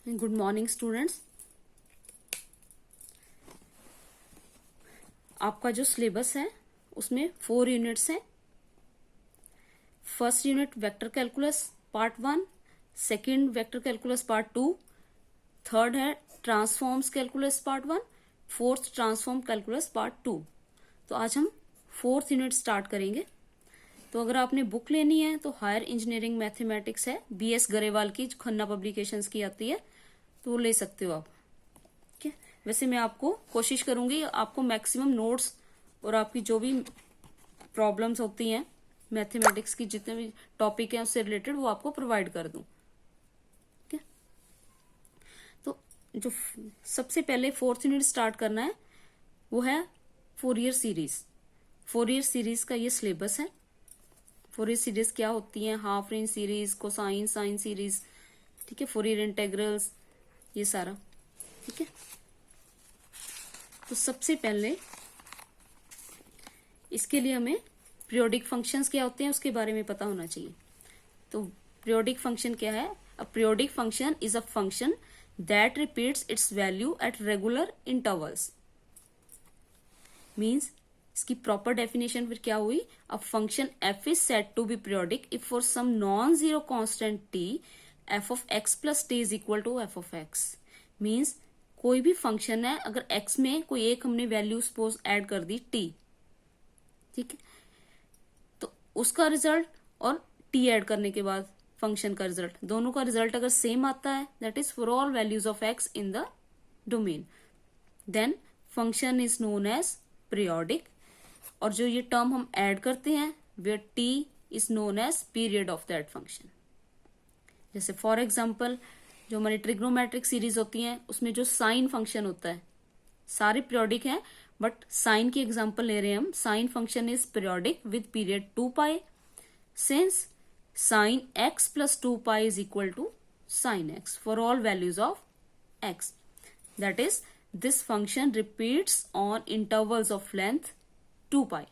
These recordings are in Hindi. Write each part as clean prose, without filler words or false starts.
Good morning students. आपका जो सिलेबस है उसमें 4 यूनिट्स हैं। First unit vector calculus part 1, second vector calculus part 2, third है transforms calculus part 1, fourth transform calculus part 2। तो आज हम फोर्थ यूनिट स्टार्ट करेंगे। तो अगर आपने बुक लेनी है तो हायर इंजीनियरिंग मैथमेटिक्स है, बीएस गरेवाल की, जो खन्ना पब्लिकेशंस की आती है, तो वो ले सकते हो आप। ठीक है, वैसे मैं आपको कोशिश करूंगी आपको मैक्सिमम नोट्स और आपकी जो भी प्रॉब्लम्स होती हैं मैथमेटिक्स की, जितने भी टॉपिक हैं उससे रिलेटेड, वो आपको प्रोवाइड कर दूं। ठीक है, तो जो सबसे पहले फोर्थ यूनिट स्टार्ट करना है वो है फोरियर सीरीज। फोरियर सीरीज का ये सिलेबस है। फोरियर सीरीज क्या होती है, half range series, cosine sine series, ठीक है, फोरियर इंटेग्रल्स, ये सारा। ठीक है, तो सबसे पहले इसके लिए हमें पीरियोडिक फंक्शंस क्या होते हैं उसके बारे में पता होना चाहिए। तो पीरियोडिक फंक्शन क्या है? A periodic function is a function that repeats its value at regular intervals. Means इसकी प्रॉपर डेफिनेशन फिर क्या हुई? A function f is said to be periodic if for some non zero constant t f of x plus t is equal to f of x. Means कोई भी फंक्शन है, अगर एक्स में कोई एक हमने वैल्यू सपोज ऐड कर दी टी, ठीक है, तो उसका रिजल्ट और टी ऐड करने के बाद फंक्शन का रिजल्ट, दोनों का रिजल्ट अगर सेम आता है, that is for all values of x in the domain, then function is known as periodic. और जो ये टर्म हम ऐड करते हैं where t is known as period of that function. जैसे फॉर एग्जाम्पल जो हमारी ट्रिग्नोमेट्रिक सीरीज होती हैं उसमें जो साइन फंक्शन होता है, सारे पीरियोडिक हैं, बट साइन की एग्जांपल ले रहे हैं हम। Sine function is periodic with period 2 pi, since sine x plus 2 pi is equal to sine x for all values of x. That is this function repeats on intervals of length 2 pi.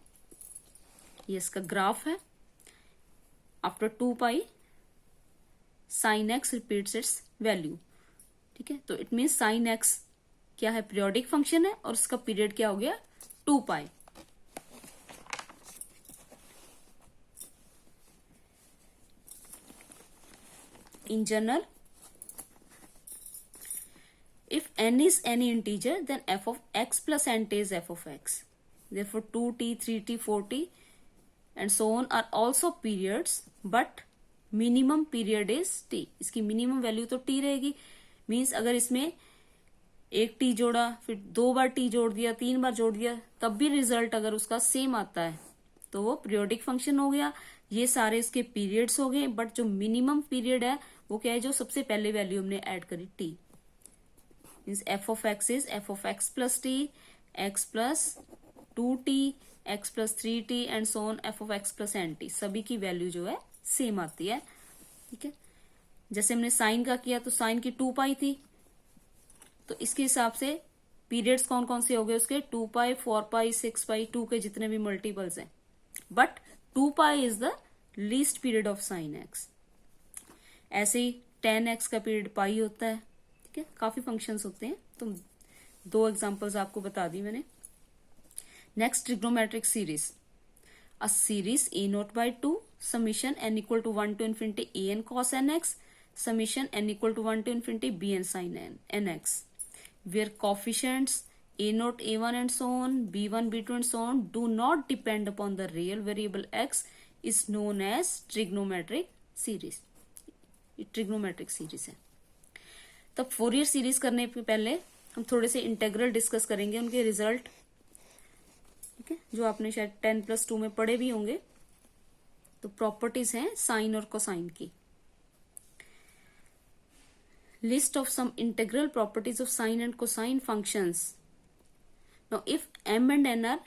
ये इसका ग्राफ है। After 2 pi sine x repeats its value. ठीक है, तो इट मीन साइन एक्स क्या है? पीरियोडिक फंक्शन है और उसका पीरियड क्या हो गया? 2 पाई। In general if n is any integer then f of x plus n t is f of x. Therefore 2t, 3t, 4t and so on are also periods, but minimum period is t. इसकी मिनिमम वैल्यू तो t रहेगी। मीन्स अगर इसमें एक t जोड़ा, फिर 2 बार t जोड़ दिया, 3 बार जोड़ दिया, तब भी रिजल्ट अगर उसका सेम आता है तो वो पीरियोडिक फंक्शन हो गया। ये सारे इसके पीरियड्स हो गए, बट जो मिनिमम पीरियड है वो क्या है? जो सबसे पहले वैल्यू हमने ऐड करी t, means f of x is f of x plus t, x plus 2t, x plus 3t and so on f of x plus nt। सभी की वैल्यू जो है सेम आती है। ठीक है, जैसे हमने साइन का किया तो साइन की 2 पाई थी, तो इसके हिसाब से पीरियड्स कौन कौन से हो गए उसके? 2 पाई, 4 पाई, 6 पाई, 2 के जितने भी मल्टीपल्स हैं। But 2 pi is the least period of sine x. ऐसे ही 10x का पीरियड पाई होता है। ठीक है, काफी फंक्शंस होते हैं, तो 2 एग्जांपल्स आपको बता दी मैंने। Next trigonometric series. A series a naught by 2 summation n equal to 1 to infinity a n cos N x summation n equal to 1 to infinity b n sine N x, where coefficients a naught, a1 and so on, b1, b2 and so on do not depend upon the real variable x is known as trigonometric series। Trigonometric series है। तब फोरियर सीरीज करने के पहले हम थोड़े से इंटेग्रल डिस्कस करेंगे, उनके रिजल्ट, ठीक है, जो आपने शायद 10+2 में पढ़े भी होंगे। तो प्रॉपर्टीज हैं साइन और कोसाइन की। List of some integral properties of sine and cosine functions. Now if m and n are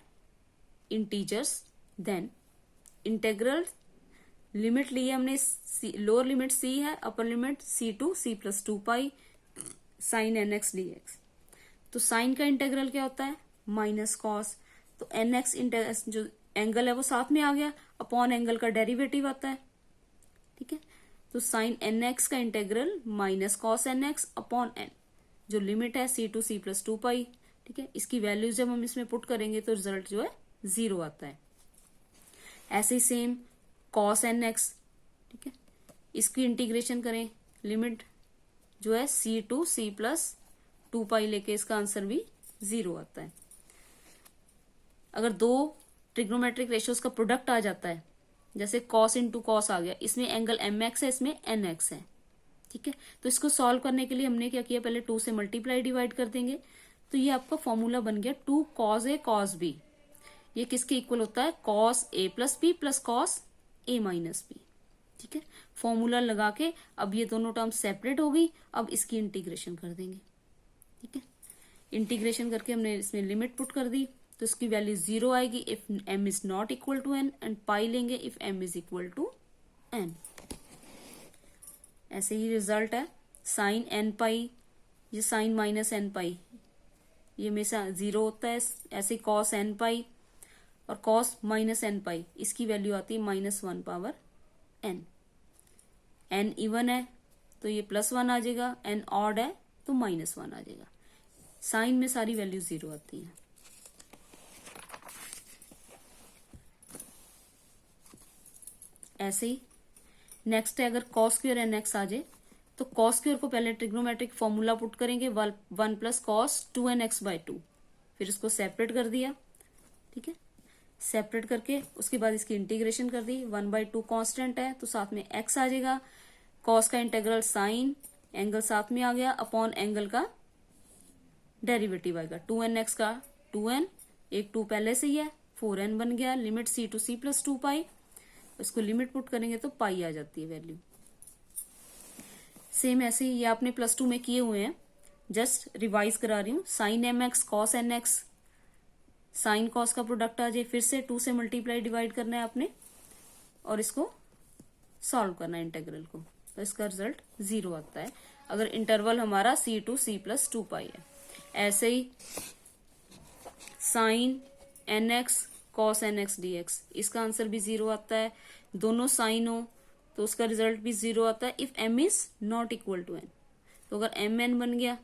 integers then integral limit ली है हमने, लोअर लिमिट c है, upper limit c to c plus 2 pi sine N X D X. तो साइन का इंटेग्रल क्या होता है? Minus cos. तो एन एक्स जो एंगल है वो साथ में आ गया, अपॉन एंगल का डेरिवेटिव आता है। ठीक है, तो साइन एन एक्स का integral minus cos N x upon n, जो लिमिट है सी to C plus two pi, ठीक है। इसकी वैल्यूज जब हम इसमें पुट करेंगे तो रिजल्ट जो है 0 आता है। ऐसे ही सेम कॉस एन एक्स, ठीक है, इसकी इंटीग्रेशन करें, लिमिट जो है सी टू सी प्लस टू पाई लेके इसका आंसर भी 0 आता है। अगर दो ट्रिग्नोमेट्रिक रेशियोज का प्रोडक्ट आ जाता है, जैसे कॉस इंटू कॉस आ गया, इसमें एंगल एम एक्स है, इसमें एन एक्स है, ठीक है, तो इसको सॉल्व करने के लिए हमने क्या किया, पहले 2 से मल्टीप्लाई डिवाइड कर देंगे, तो ये आपका फॉर्मूला बन गया 2 कॉस ए कॉस बी। ये किसके इक्वल होता है, cos A plus B plus cos A minus B, ठीक है। फॉर्मूला लगा के अब ये दोनों टर्म सेपरेट हो गई, अब इसकी इंटीग्रेशन कर देंगे, ठीक है। इंटीग्रेशन करके हमने इसमें लिमिट पुट कर दी, तो इसकी वैल्यू 0 आएगी if m is not equal to n, and pi लेंगे if m is equal to n। ऐसे ही रिजल्ट है साइन n पाई, ये साइन माइनस n पाई, ये हमेशा 0 होता है। ऐसे कॉस n पाई और कॉस माइनस n पाई, इसकी वैल्यू आती है -1 पावर n। n इवन है तो ये +1 आ जाएगा, n ऑड है तो -1 आ जाएगा। साइन में सारी वैल्यू 0 आती है। ऐसे ही नेक्स्ट है, अगर कॉस स्क्वायर एन एक्स आ जाए तो कॉस स्क्वायर को पहले ट्रिग्नोमेट्रिक फॉर्मूला पुट करेंगे 1 प्लस कॉस 2nx बाई 2, फिर इसको सेपरेट कर दिया, ठीक है। सेपरेट करके उसके बाद इसकी इंटीग्रेशन कर दी, 1/2 कांस्टेंट है तो साथ में x आ जाएगा, कॉस का इंटेग्रल साइन, एंगल साथ में आ गया, अपॉन एंगल का डेरिवेटिव आएगा, 2nx का 2n, एक 2 पहले से ही है, 4n बन गया, limit C to C plus two pi, इसको लिमिट पुट करेंगे तो पाई आ जाती है वैल्यू। सेम ऐसे ही ये आपने +2 में किए हुए हैं, जस्ट रिवाइज करा रही हूँ। Sine m x cos N x, sine cos का प्रोडक्ट आ जाए, फिर से 2 से मल्टीप्लाई डिवाइड करना है आपने और इसको सॉल्व करना है इंटेग्रल को, तो इसका रिजल्ट 0 आता है अगर इंटरवल हमारा C to C plus two pi है। ऐसे ही sine N X cos N X D X, इसका आंसर भी 0 आता है। दोनों साइन हो तो उसका रिजल्ट भी 0 आता है if m is not equal to n। तो अगर m n बन गया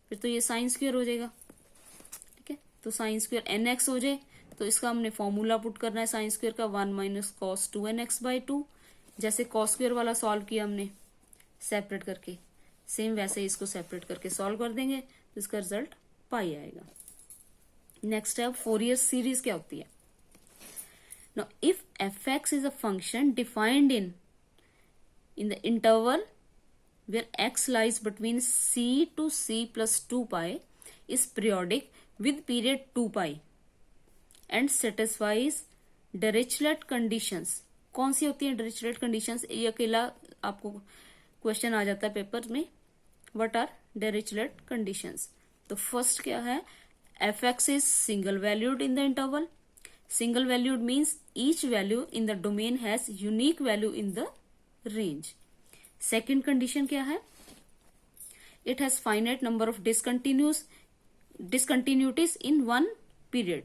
फिर तो ये साइन स्क्वायर हो जाएगा, ठीक है। तो साइन स्क्वायर एन एक्स हो जाए तो इसका हमने फॉर्मूला पुट करना है साइन स्क्वायर का 1 माइनस कॉस 2nx बाई 2। जैसे कॉस स्क्वायर वाला सॉल्व किया हमने सेपरेट करके, सेम वैसे ही इसको सेपरेट करके सॉल्व कर देंगे तो इसका रिजल्ट पाई आएगा। नेक्स्ट है, फोरियर सीरीज क्या होती है। Now, if fx is a function defined in the interval where x lies between c to c plus 2 pi is periodic with period 2 pi and satisfies Dirichlet conditions। कौन सी होती है Dirichlet conditions? ये अकेला आपको क्वेश्चन आ जाता है पेपर में, what are Dirichlet conditions? तो फर्स्ट क्या है, fx is single valued in the interval। Single valued means each value in the domain has unique value in the range। Second condition क्या है, it has finite number of discontinuities in one period।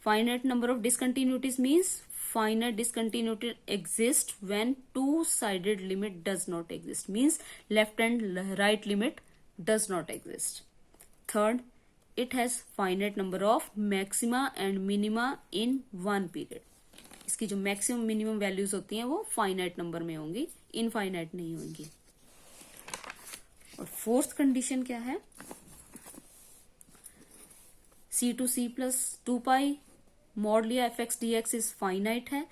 Finite number of discontinuities means finite discontinuity exists when two-sided limit does not exist, means left and right limit does not exist। Third, it has finite number of maxima and minima in one period। इसकी जो मैक्सिमम मिनिमम वैल्यूज होती हैं वो फाइनाइट नंबर में होंगी, इनफाइनाइट नहीं होंगी। और फोर्थ कंडीशन क्या है, सी to C plus two pi mod लिया F x D X is finite है,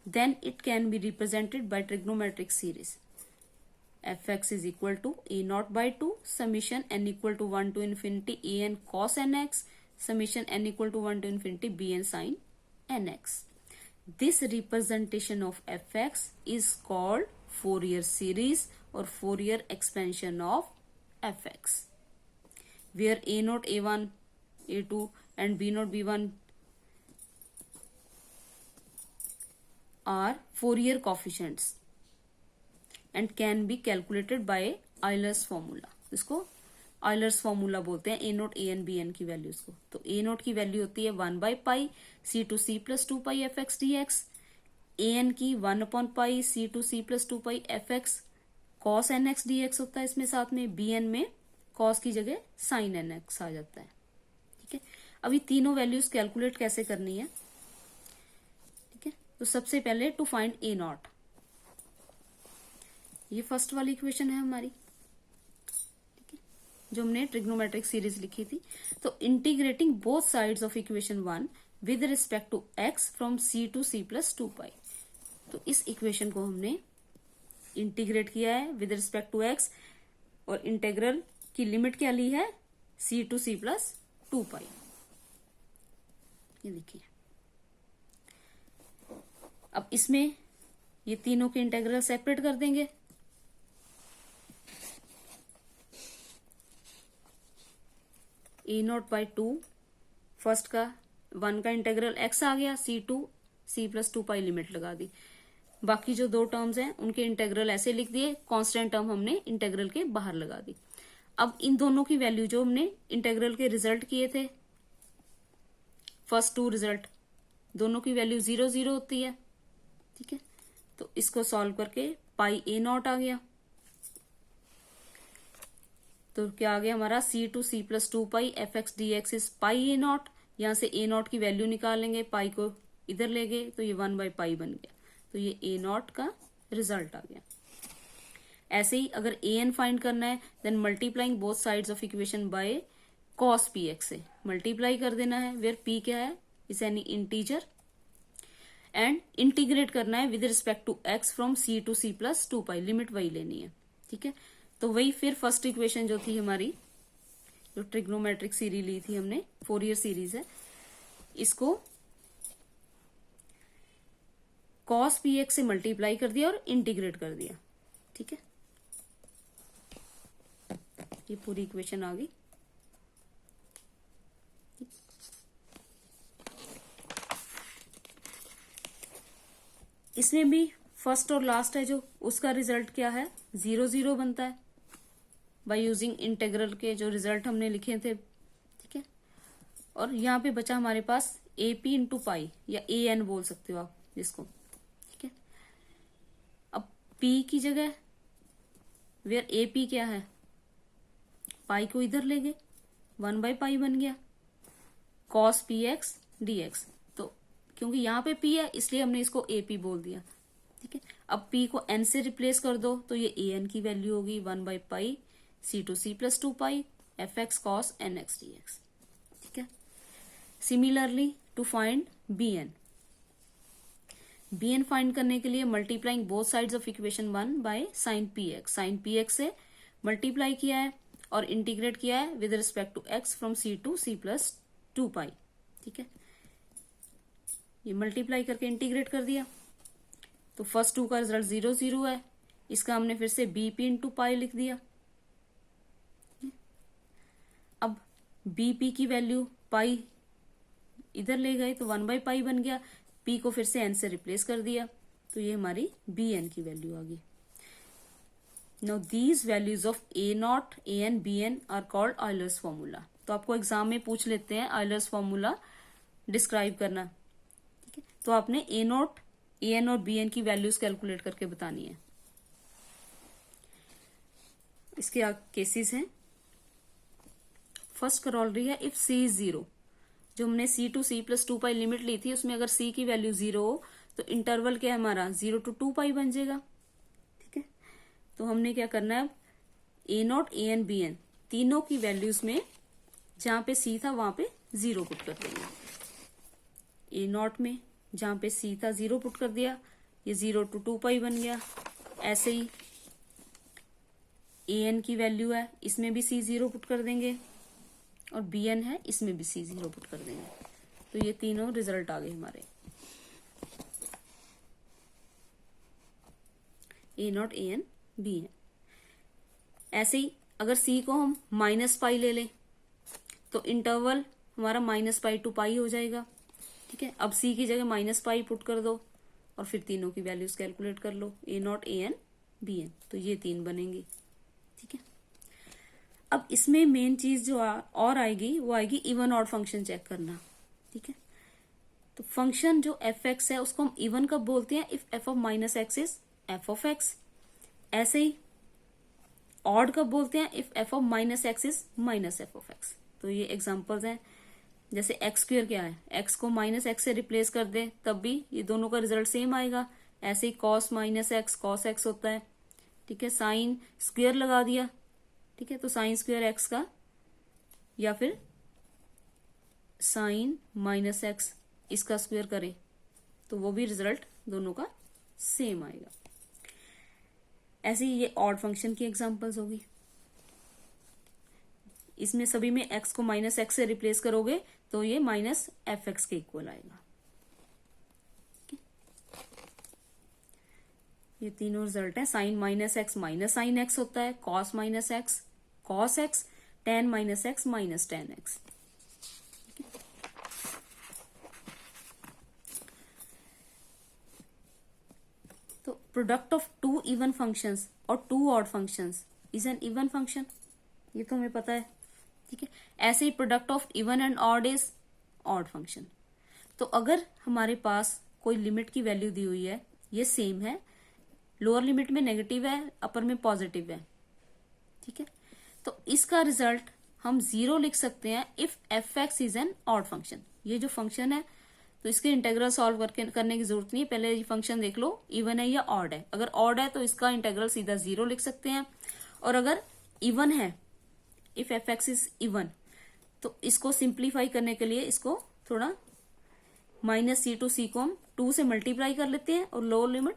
then it can be represented by trigonometric series. fx is equal to a naught by 2 summation n equal to 1 to infinity a n cos nx summation n equal to 1 to infinity b n sin nx। This representation of fx is called Fourier series or Fourier expansion of fx, where a naught a1 a2 and b naught b1 are Fourier coefficients and can be calculated by Euler's formula। इसको Euler's formula बोलते हैं, a naught a n b n की वैल्यूज को। तो a नोट की वैल्यू होती है 1 by pi c to c plus two pi F x D x, a n की 1 upon pi c to c plus two pi F x cos nx dx होता है इसमें साथ में, bn में cos की जगह sin nx आ जाता है। ठीक है, अब ये तीनों वैल्यूज कैलकुलेट कैसे करनी है। ठीक है, तो सबसे पहले टू फाइंड ए नॉट, ये फर्स्ट वाली इक्वेशन है हमारी, ठीक है, जो हमने ट्रिग्नोमेट्रिक सीरीज लिखी थी। तो integrating both sides of equation 1 with respect to x from c to c plus 2π। तो इस इक्वेशन को हमने इंटीग्रेट किया है विद रिस्पेक्ट टू x, और इंटेग्रल की लिमिट क्या ली है, c टू c प्लस 2π। ये देखिए, अब इसमें ये तीनों के इंटेग्रल सेपरेट कर देंगे। a0/2 फर्स्ट का 1 का इंटेग्रल x आ गया, c to c plus 2π limit लगा दी। बाकी जो दो टर्म्स हैं उनके इंटेग्रल ऐसे लिख दिए, कांस्टेंट टर्म हमने इंटेग्रल के बाहर लगा दी। अब इन दोनों की वैल्यू जो हमने इंटेग्रल के रिजल्ट किए थे, फर्स्ट टू रिजल्ट, दोनों की वैल्यू 0 0 होती है। ठीक है, तो इसको सॉल्व करके पाई a0 आ गया। तो क्या आ गया हमारा, c to c plus 2π fx dx is pi a0। यहां से a0 की वैल्यू निकालेंगे, पाई को इधर ले गए तो ये 1/π बन गया। तो ये a0 का रिजल्ट आ गया। ऐसे ही अगर an फाइंड करना है, then multiplying both sides of equation by cos px से मल्टीप्लाई कर देना है, वेयर p क्या है, is any integer, and integrate करना है with respect to x from c to c plus 2π, limit वही लेनी है। ठीक है, तो वही फिर फर्स्ट इक्वेशन जो थी हमारी, जो ट्रिग्नोमेट्रिक सीरीज ली थी हमने, फोरियर सीरीज है, इसको cos px से मल्टीप्लाई कर दिया और इंटीग्रेट कर दिया। ठीक है, ये पूरी इक्वेशन आ गई। इसमें भी फर्स्ट और लास्ट है जो, उसका रिजल्ट क्या है, 0 0 बनता है बाय यूजिंग इंटेग्रल के जो रिजल्ट हमने लिखे थे। ठीक है, और यहाँ पे बचा हमारे पास AP इंटू पाई, या AN बोल सकते हो आप जिसको। ठीक है, अब P की जगह वेयर AP क्या है, पाई को इधर ले गए, 1/π बन गया, cos px dx। तो क्योंकि यहाँ पे P है इसलिए हमने इसको AP बोल दिया। ठीक है, अब P को N से रिप्लेस कर दो तो ये AN की वैल्यू होगी 1/π c to c plus 2π fx cos nx dx। ठीक है, similarly to find bn, bn find करने के लिए multiplying both sides of equation 1 by sin px से मल्टीप्लाई किया है और इंटीग्रेट किया है with respect to x from c to c plus 2π। ठीक है, ये मल्टीप्लाई करके इंटीग्रेट कर दिया, तो फर्स्ट टू का रिजल्ट 0 0 है, इसका हमने फिर से bp इंटू पाई लिख दिया। अब bp की वैल्यू पाई इधर ले गए तो 1/π बन गया, p को फिर से n से रिप्लेस कर दिया, तो ये हमारी bn की वैल्यू आ गई। Now these values of a0, an, bn are called Euler's formula. तो आपको एग्जाम में पूछ लेते हैं ऑयलर्स फॉर्मूला डिस्क्राइब करना। ठीक है, तो आपने a0, an और bn की वैल्यूज कैलकुलेट करके बतानी है। इसके केसेस हैं, फर्स्ट करोलरी है इफ c इज 0, जो हमने c to c plus 2π limit ली थी उसमें अगर c की वैल्यू 0 हो तो इंटरवल क्या है हमारा, 0 टू 2π बन जाएगा। ठीक है, तो हमने क्या करना है, a0, an, bn तीनों की वैल्यूज में जहां पे c था वहां पे 0 पुट कर देंगे। a0 में जहां पे c था 0 पुट कर दिया, ये 0 टू 2π बन गया। ऐसे ही an की वैल्यू है, इसमें भी c 0 पुट कर देंगे, और bn है इसमें भी c 0 पुट कर देंगे। तो ये तीनों रिजल्ट आ गए हमारे, a0, an, bn। ऐसे ही अगर c को हम -π ले लें तो इंटरवल हमारा -π टू π हो जाएगा। ठीक है, अब c की जगह -π पुट कर दो और फिर तीनों की वैल्यूज कैलकुलेट कर लो, a0, an, bn, तो ये तीन बनेंगे। ठीक है, अब इसमें मेन चीज जो और आएगी वो आएगी इवन ऑड फंक्शन चेक करना। ठीक है, तो फंक्शन जो f(x) है उसको हम इवन कब बोलते हैं, if f of -x is f of x। ऐसे ही ऑड कब बोलते हैं? If F of minus x is minus F of x. तो ये एग्जांपल्स हैं, जैसे एक्स स्क्वायर क्या है, एक्स को माइनस एक्स से रिप्लेस कर दे तब भी ये दोनों का रिजल्ट सेम आएगा। ऐसे ही cos minus X cos X होता है, ठीक है। साइन स्क्वायर लगा दिया, ठीक है, तो साइन स्क्वायर एक्स का, या फिर साइन माइनस एक्स इसका स्क्वायर करें तो वो भी रिजल्ट दोनों का सेम आएगा। ऐसे ही ये ऑड फंक्शन की एग्जांपल्स होगी। इसमें सभी में एक्स को माइनस एक्स से रिप्लेस करोगे तो ये माइनस एफ एक्स के इक्वल आएगा। ये तीनों रिजल्ट है। Sine minus X minus sine X होता है, cos minus X cos X, tan minus X minus tan X. तो product of two even functions और two odd functions is an even function, ये तो हमें पता है, ठीक है। ऐसे ही product of even and odd is odd function. तो अगर हमारे पास कोई लिमिट की वैल्यू दी हुई है, ये सेम है, लोअर लिमिट में नेगेटिव है, अपर में पॉजिटिव है, ठीक है, तो इसका रिजल्ट हम 0 लिख सकते हैं if f x is an odd function. ये जो फंक्शन है तो इसके इंटीग्रल सॉल्व करने की जरूरत नहीं है, पहले ये फंक्शन देख लो इवन है या ऑड है। अगर ऑड है तो इसका इंटीग्रल सीधा 0 लिख सकते हैं, और अगर इवन है, if f x is even, तो इसको सिंप्लीफाई करने के लिए इसको थोड़ा माइनस सी टू सी को हम 2 से मल्टीप्लाई कर लेते हैं और लोअर लिमिट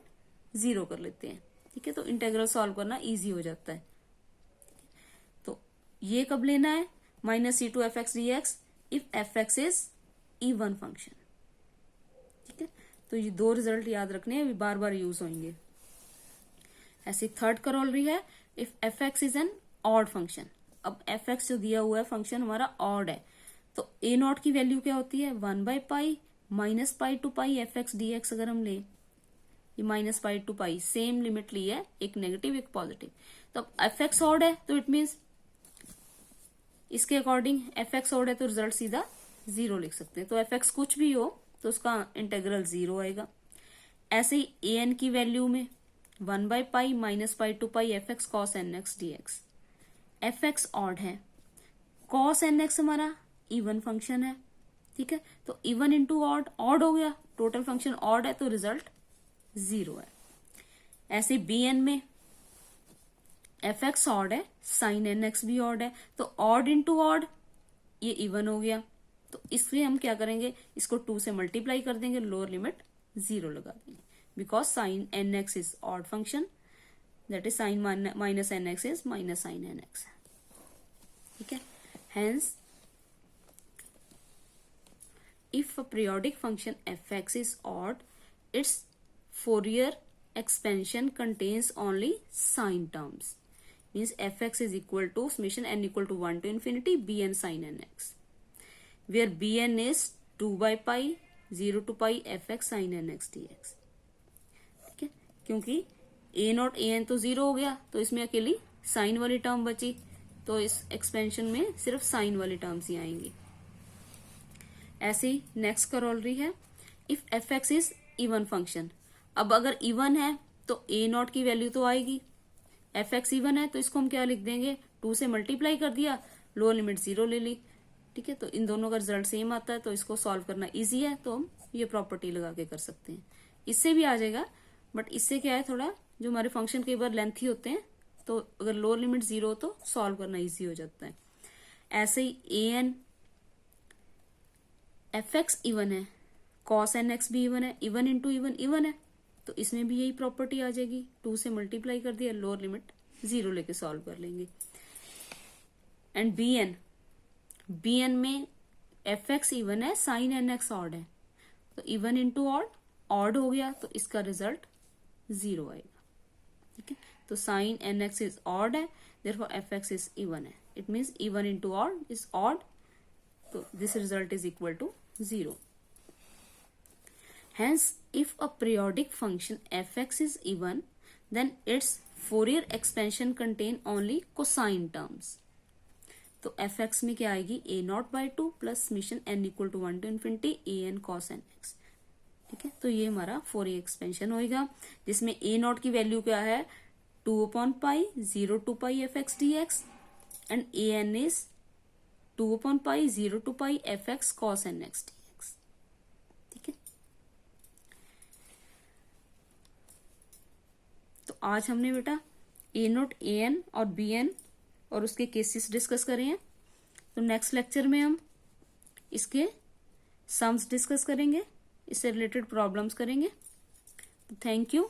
0 कर लेते हैं, ठीक है। तो इंटीग्रल सॉल्व करना इजी हो जाता है। तो ये कब लेना है? Minus c to f x D x if f x is even function, ठीक है। तो ये दो रिजल्ट याद रखने हैं, बार बार यूज होंगे। ऐसे थर्ड करोलरी है if f x is an odd function. अब एफ एक्स जो दिया हुआ है फंक्शन हमारा ऑड है, तो ए नॉट की वैल्यू क्या होती है? 1/पाई minus pi to pi F x D X. अगर हम ले ये minus pi to pi, same limit ली है, एक नेगेटिव एक पॉजिटिव। तो एफ एक्स ऑड है तो इट मीन्स इसके अकॉर्डिंग एफ एक्स ऑड है तो रिजल्ट सीधा 0 लिख सकते हैं। तो एफ एक्स कुछ भी हो तो उसका इंटीग्रल 0 आएगा। ऐसे ही ए एन की वैल्यू में 1/पाई minus pi to pi F X cos N X D X. F X odd है, कॉस एन एक्स हमारा इवन फंक्शन है, ठीक है। तो इवन इंटू ऑड, ऑड हो गया, टोटल फंक्शन ऑड है तो रिजल्ट 0 है। ऐसे बी एन में एफ एक्स ऑड है, साइन एन एक्स भी ऑड है, तो ऑड इंटू ऑड ये इवन हो गया। तो इसलिए हम क्या करेंगे, इसको 2 से मल्टीप्लाई कर देंगे, लोअर लिमिट 0 लगा देंगे, because sine N x is odd function, that is sine minus n x is minus sine N x, ठीक है। Hence if a periodic function fx is odd, its Fourier expansion contains only sine terms. Means fx is equal to summation n equal to 1 to infinity bn sin nx, where bn is 2/पाई 0 to pi fx sin nx dx, ठीक है। क्योंकि a नॉट a n तो 0 हो गया, तो इसमें अकेली साइन वाली टर्म बची, तो इस एक्सपेंशन में सिर्फ साइन वाली टर्म्स ही आएंगी। ऐसे ही नेक्स्ट करोलरी है if f x is even function. अब अगर इवन है तो ए नॉट की वैल्यू तो आएगी, एफ एक्स इवन है तो इसको हम क्या लिख देंगे, 2 से मल्टीप्लाई कर दिया, लोअर लिमिट 0 ले ली, ठीक है। तो इन दोनों का रिजल्ट सेम आता है, तो इसको सॉल्व करना इजी है, तो हम ये प्रॉपर्टी लगा के कर सकते हैं। इससे भी आ जाएगा, बट इससे क्या है, थोड़ा जो हमारे फंक्शन कई बार लेंथी होते हैं, तो अगर लोअर लिमिट 0 हो तो सॉल्व करना ईजी हो जाता है। ऐसे ही A N F x even है, कॉस एन एक्स भी इवन है, इवन इंटू इवन इवन है, तो इसमें भी यही प्रॉपर्टी आ जाएगी, 2 से मल्टीप्लाई कर दिया, लोअर लिमिट 0 लेके सॉल्व कर लेंगे। एंड बी एन में एफ एक्स इवन है, साइन एन एक्स ऑड है, तो इवन इंटू ऑड, ऑड हो गया, तो इसका रिजल्ट 0 आएगा, ठीक है। तो sine N x is odd है, therefore F x is even है, it means even into odd is odd, so this result is equal to 0. Hence, if a periodic function fx is even, then its Fourier expansion contain only cosine terms. तो fx में क्या आएगी, a0/2 plus summation n equal to 1 to infinity an cos nx, ठीक है। तो ये हमारा Fourier expansion होएगा, जिसमें a0 की वैल्यू क्या है, 2/pi 0 to pi fx dx and an is 2/pi 0 to pi fx cos nx dx. ठीक है, तो आज हमने बेटा ए नोट ए एन और बी एन और उसके केसेस डिस्कस करे हैं। तो नेक्स्ट लेक्चर में हम इसके सम्स डिस्कस करेंगे, इससे रिलेटेड प्रॉब्लम्स करेंगे। Thank you.